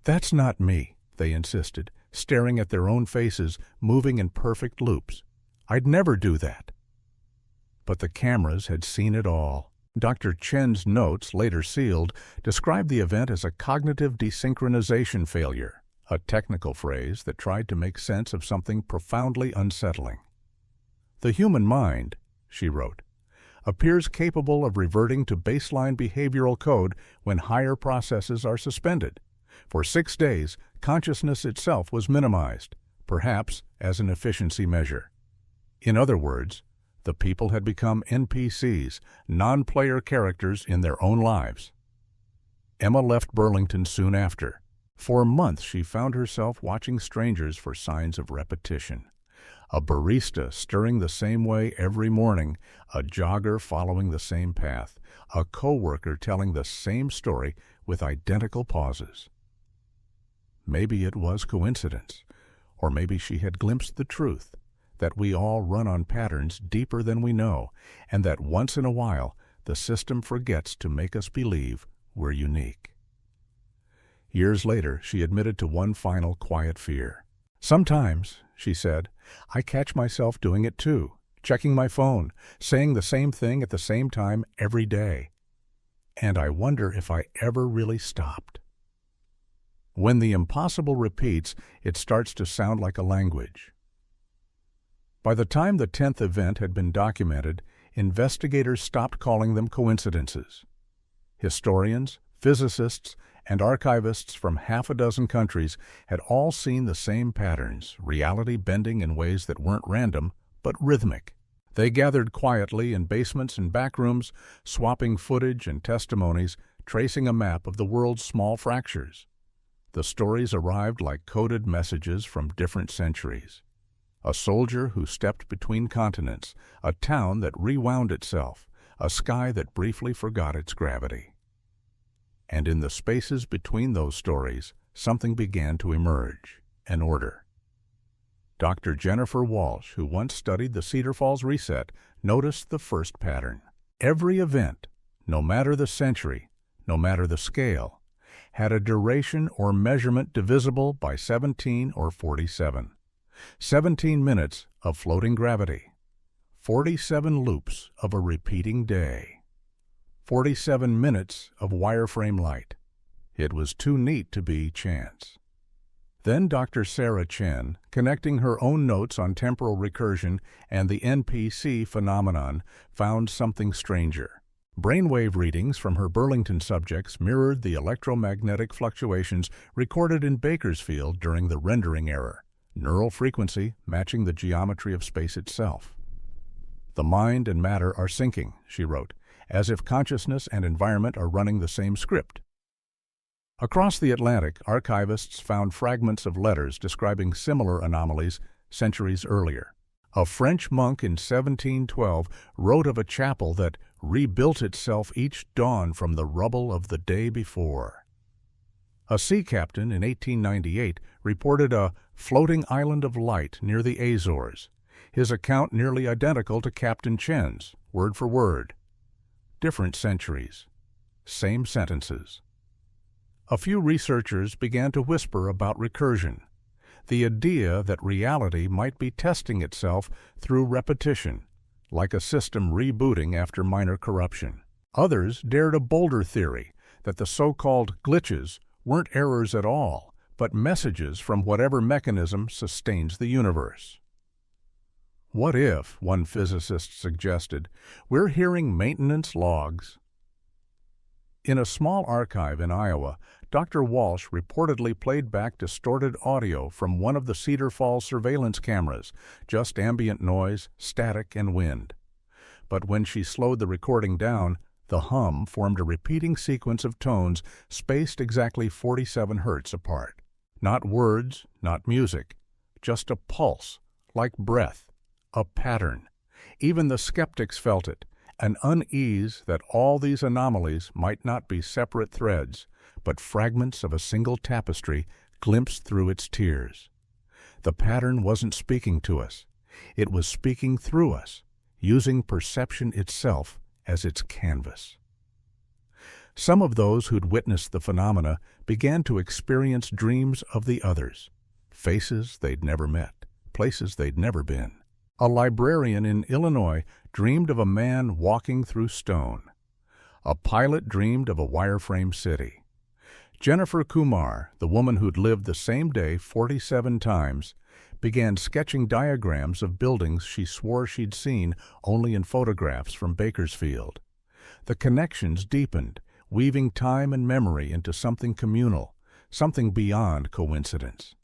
"That's not me," they insisted, staring at their own faces, moving in perfect loops. "I'd never do that." But the cameras had seen it all. Dr. Chen's notes, later sealed, described the event as a cognitive desynchronization failure, a technical phrase that tried to make sense of something profoundly unsettling. "The human mind," she wrote, "appears capable of reverting to baseline behavioral code when higher processes are suspended. For 6 days, consciousness itself was minimized, perhaps as an efficiency measure. In other words, the people had become NPCs, non-player characters in their own lives." Emma left Burlington soon after. For months she found herself watching strangers for signs of repetition. A barista stirring the same way every morning, a jogger following the same path, a coworker telling the same story with identical pauses. Maybe it was coincidence, or maybe she had glimpsed the truth, that we all run on patterns deeper than we know, and that once in a while the system forgets to make us believe we're unique. Years later, she admitted to one final quiet fear. "Sometimes," she said, "I catch myself doing it too, checking my phone, saying the same thing at the same time every day. And I wonder if I ever really stopped." When the impossible repeats, it starts to sound like a language. By the time the 10th event had been documented, investigators stopped calling them coincidences. Historians, physicists, and archivists from half a dozen countries had all seen the same patterns, reality bending in ways that weren't random, but rhythmic. They gathered quietly in basements and back rooms, swapping footage and testimonies, tracing a map of the world's small fractures. The stories arrived like coded messages from different centuries. A soldier who stepped between continents, a town that rewound itself, a sky that briefly forgot its gravity. And in the spaces between those stories, something began to emerge, an order. Dr. Jennifer Walsh, who once studied the Cedar Falls reset, noticed the first pattern. Every event, no matter the century, no matter the scale, had a duration or measurement divisible by 17 or 47. 17 minutes of floating gravity. 47 loops of a repeating day. 47 minutes of wireframe light. It was too neat to be chance. Then Dr. Sarah Chen, connecting her own notes on temporal recursion and the NPC phenomenon, found something stranger. Brainwave readings from her Burlington subjects mirrored the electromagnetic fluctuations recorded in Bakersfield during the rendering error, neural frequency matching the geometry of space itself. "The mind and matter are syncing," she wrote, "as if consciousness and environment are running the same script." Across the Atlantic, archivists found fragments of letters describing similar anomalies centuries earlier. A French monk in 1712 wrote of a chapel that rebuilt itself each dawn from the rubble of the day before. A sea captain in 1898 reported a floating island of light near the Azores, his account nearly identical to Captain Chen's, word for word. Different centuries, same sentences. A few researchers began to whisper about recursion, the idea that reality might be testing itself through repetition, like a system rebooting after minor corruption. Others dared a bolder theory that the so-called glitches weren't errors at all, but messages from whatever mechanism sustains the universe. What if, one physicist suggested, we're hearing maintenance logs? In a small archive in Iowa, Dr. Walsh reportedly played back distorted audio from one of the Cedar Falls surveillance cameras, just ambient noise, static, and wind. But when she slowed the recording down, the hum formed a repeating sequence of tones spaced exactly 47 hertz apart. Not words, not music, just a pulse, like breath, a pattern. Even the skeptics felt it, an unease that all these anomalies might not be separate threads, but fragments of a single tapestry glimpsed through its tiers. The pattern wasn't speaking to us. It was speaking through us, using perception itself as its canvas. Some of those who'd witnessed the phenomena began to experience dreams of the others, faces they'd never met, places they'd never been. A librarian in Illinois dreamed of a man walking through stone. A pilot dreamed of a wireframe city. Jennifer Kumar, the woman who'd lived the same day 47 times, began sketching diagrams of buildings she swore she'd seen only in photographs from Bakersfield. The connections deepened, weaving time and memory into something communal, something beyond coincidence.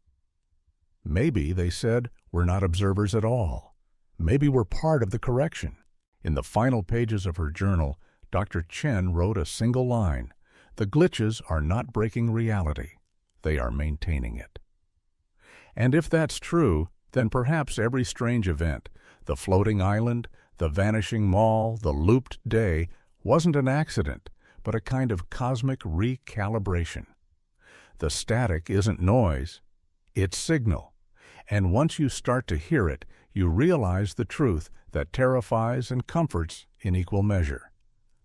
Maybe, they said, we're not observers at all. Maybe we're part of the correction. In the final pages of her journal, Dr. Chen wrote a single line: "The glitches are not breaking reality. They are maintaining it." And if that's true, then perhaps every strange event, the floating island, the vanishing mall, the looped day, wasn't an accident, but a kind of cosmic recalibration. The static isn't noise, it's signal. And once you start to hear it, you realize the truth that terrifies and comforts in equal measure.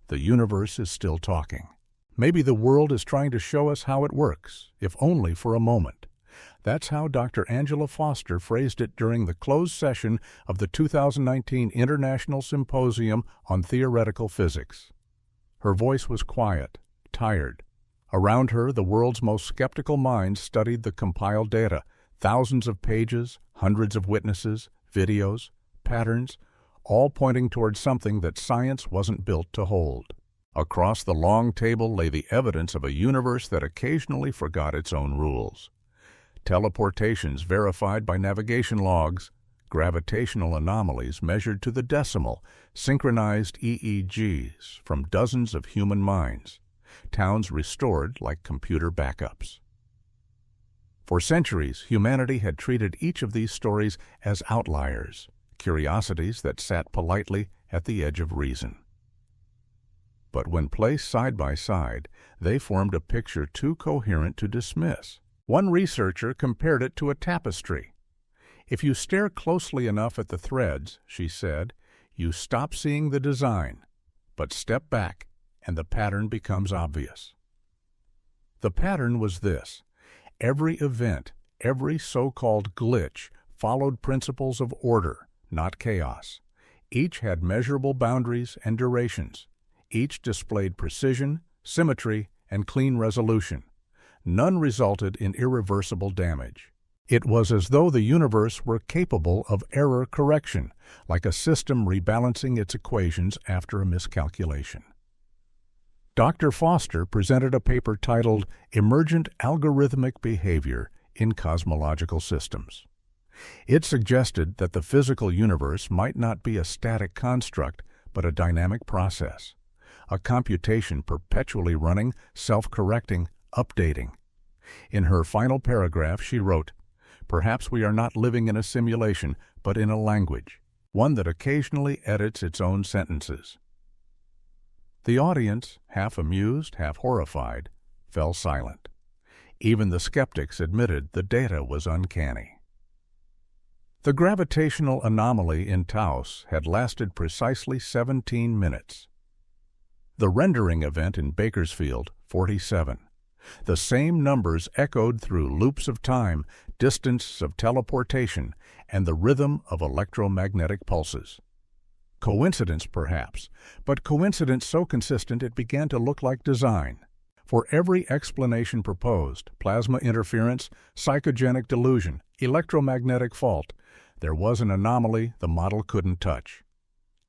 The universe is still talking. Maybe the world is trying to show us how it works, if only for a moment. That's how Dr. Angela Foster phrased it during the closed session of the 2019 International Symposium on Theoretical Physics. Her voice was quiet, tired. Around her, the world's most skeptical minds studied the compiled data, thousands of pages, hundreds of witnesses, videos, patterns, all pointing towards something that science wasn't built to hold. Across the long table lay the evidence of a universe that occasionally forgot its own rules. Teleportations verified by navigation logs, gravitational anomalies measured to the decimal, synchronized EEGs from dozens of human minds, towns restored like computer backups. For centuries, humanity had treated each of these stories as outliers, curiosities that sat politely at the edge of reason. But when placed side by side, they formed a picture too coherent to dismiss. One researcher compared it to a tapestry. If you stare closely enough at the threads, she said, you stop seeing the design, but step back and the pattern becomes obvious. The pattern was this. Every event, every so-called glitch, followed principles of order, not chaos. Each had measurable boundaries and durations. Each displayed precision, symmetry, and clean resolution. None resulted in irreversible damage. It was as though the universe were capable of error correction, like a system rebalancing its equations after a miscalculation. Dr. Foster presented a paper titled Emergent Algorithmic Behavior in Cosmological Systems. It suggested that the physical universe might not be a static construct, but a dynamic process, a computation perpetually running, self-correcting, updating. In her final paragraph, she wrote, "Perhaps we are not living in a simulation, but in a language, one that occasionally edits its own sentences." The audience, half amused, half horrified, fell silent. Even the skeptics admitted the data was uncanny. The gravitational anomaly in Taos had lasted precisely 17 minutes. The rendering event in Bakersfield, 47. The same numbers echoed through loops of time, distance of teleportation, and the rhythm of electromagnetic pulses. Coincidence, perhaps, but coincidence so consistent it began to look like design. For every explanation proposed, plasma interference, psychogenic delusion, electromagnetic fault, there was an anomaly the model couldn't touch.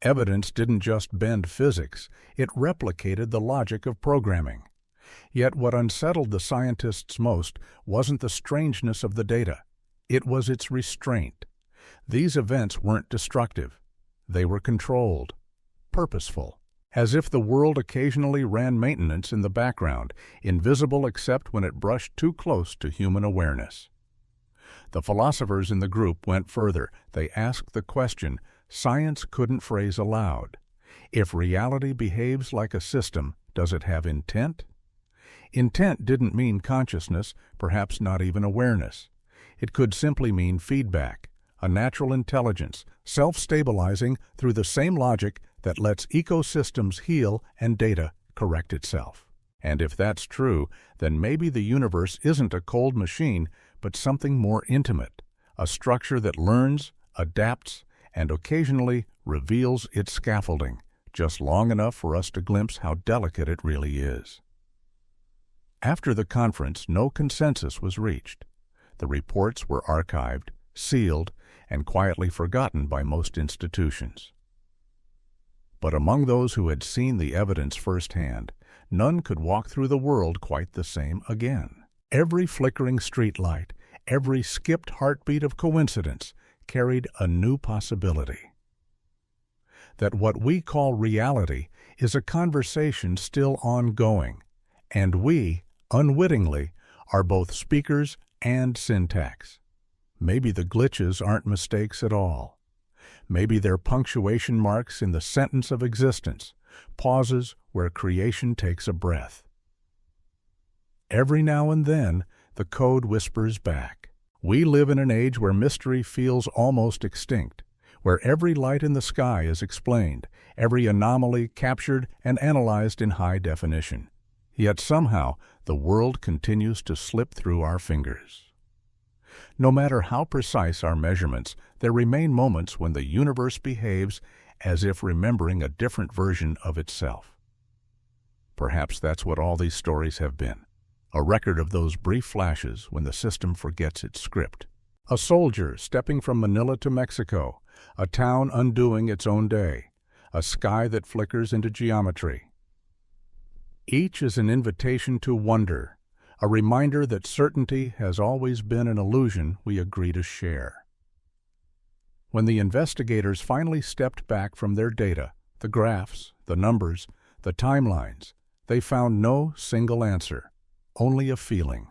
Evidence didn't just bend physics, it replicated the logic of programming. Yet what unsettled the scientists most wasn't the strangeness of the data. It was its restraint. These events weren't destructive. They were controlled, purposeful, as if the world occasionally ran maintenance in the background, invisible except when it brushed too close to human awareness. The philosophers in the group went further. They asked the question science couldn't phrase aloud. If reality behaves like a system, does it have intent? Intent didn't mean consciousness, perhaps not even awareness. It could simply mean feedback, a natural intelligence, self-stabilizing through the same logic that lets ecosystems heal and data correct itself. And if that's true, then maybe the universe isn't a cold machine, but something more intimate, a structure that learns, adapts, and occasionally reveals its scaffolding, just long enough for us to glimpse how delicate it really is. After the conference, no consensus was reached. The reports were archived, sealed, and quietly forgotten by most institutions. But among those who had seen the evidence firsthand, none could walk through the world quite the same again. Every flickering streetlight, every skipped heartbeat of coincidence carried a new possibility. That what we call reality is a conversation still ongoing, and we, unwittingly, are both speakers and syntax. Maybe the glitches aren't mistakes at all. Maybe they're punctuation marks in the sentence of existence, pauses where creation takes a breath. Every now and then, the code whispers back. We live in an age where mystery feels almost extinct, where every light in the sky is explained, every anomaly captured and analyzed in high definition. Yet somehow, the world continues to slip through our fingers. No matter how precise our measurements, there remain moments when the universe behaves as if remembering a different version of itself. Perhaps that's what all these stories have been, a record of those brief flashes when the system forgets its script. A soldier stepping from Manila to Mexico, a town undoing its own day, a sky that flickers into geometry. Each is an invitation to wonder, a reminder that certainty has always been an illusion we agree to share. When the investigators finally stepped back from their data, the graphs, the numbers, the timelines, they found no single answer, only a feeling.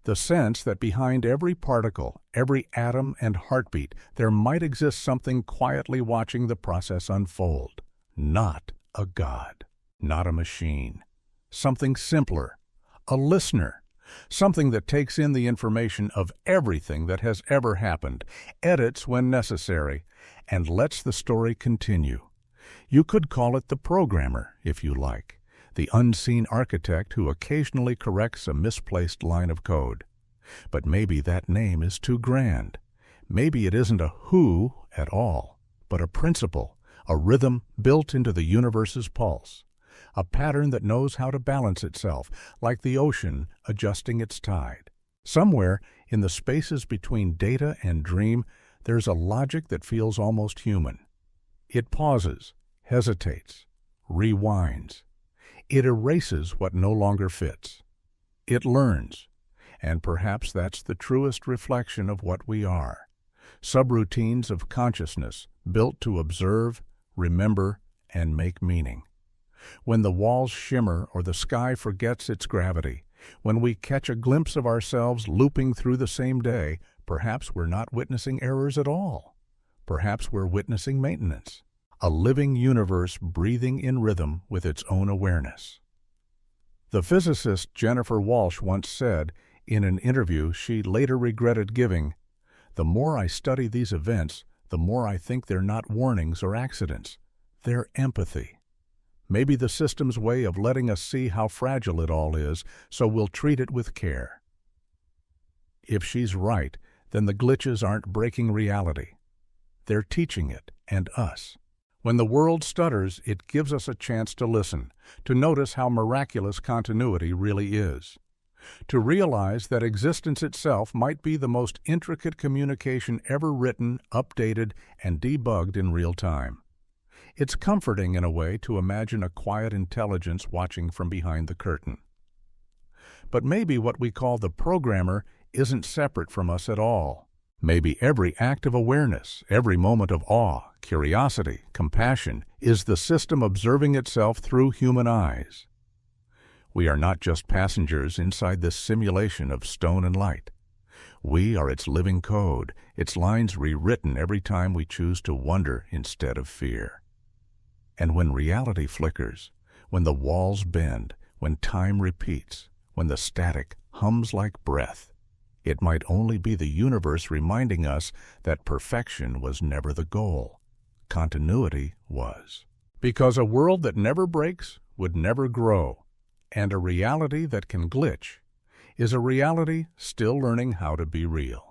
The sense that behind every particle, every atom and heartbeat, there might exist something quietly watching the process unfold. Not a god, not a machine. Something simpler, a listener, Something that takes in the information of everything that has ever happened, edits when necessary, and lets the story continue. You could call it the programmer, if you like, the unseen architect who occasionally corrects a misplaced line of code. But maybe that name is too grand. Maybe it isn't a who at all, but a principle, a rhythm built into the universe's pulse, a pattern that knows how to balance itself, like the ocean adjusting its tide. Somewhere in the spaces between data and dream, there's a logic that feels almost human. It pauses, hesitates, rewinds. It erases what no longer fits. It learns, and perhaps that's the truest reflection of what we are. Subroutines of consciousness built to observe, remember, and make meaning. When the walls shimmer or the sky forgets its gravity, when we catch a glimpse of ourselves looping through the same day, perhaps we're not witnessing errors at all. Perhaps we're witnessing maintenance, a living universe breathing in rhythm with its own awareness. The physicist Jennifer Walsh once said, in an interview she later regretted giving, "The more I study these events, the more I think they're not warnings or accidents. They're empathy. Maybe the system's way of letting us see how fragile it all is, so we'll treat it with care." If she's right, then the glitches aren't breaking reality. They're teaching it, and us. When the world stutters, it gives us a chance to listen, to notice how miraculous continuity really is, to realize that existence itself might be the most intricate communication ever written, updated, and debugged in real time. It's comforting in a way to imagine a quiet intelligence watching from behind the curtain. But maybe what we call the programmer isn't separate from us at all. Maybe every act of awareness, every moment of awe, curiosity, compassion, is the system observing itself through human eyes. We are not just passengers inside this simulation of stone and light. We are its living code, its lines rewritten every time we choose to wonder instead of fear. And when reality flickers, when the walls bend, when time repeats, when the static hums like breath, it might only be the universe reminding us that perfection was never the goal. Continuity was. Because a world that never breaks would never grow, and a reality that can glitch is a reality still learning how to be real.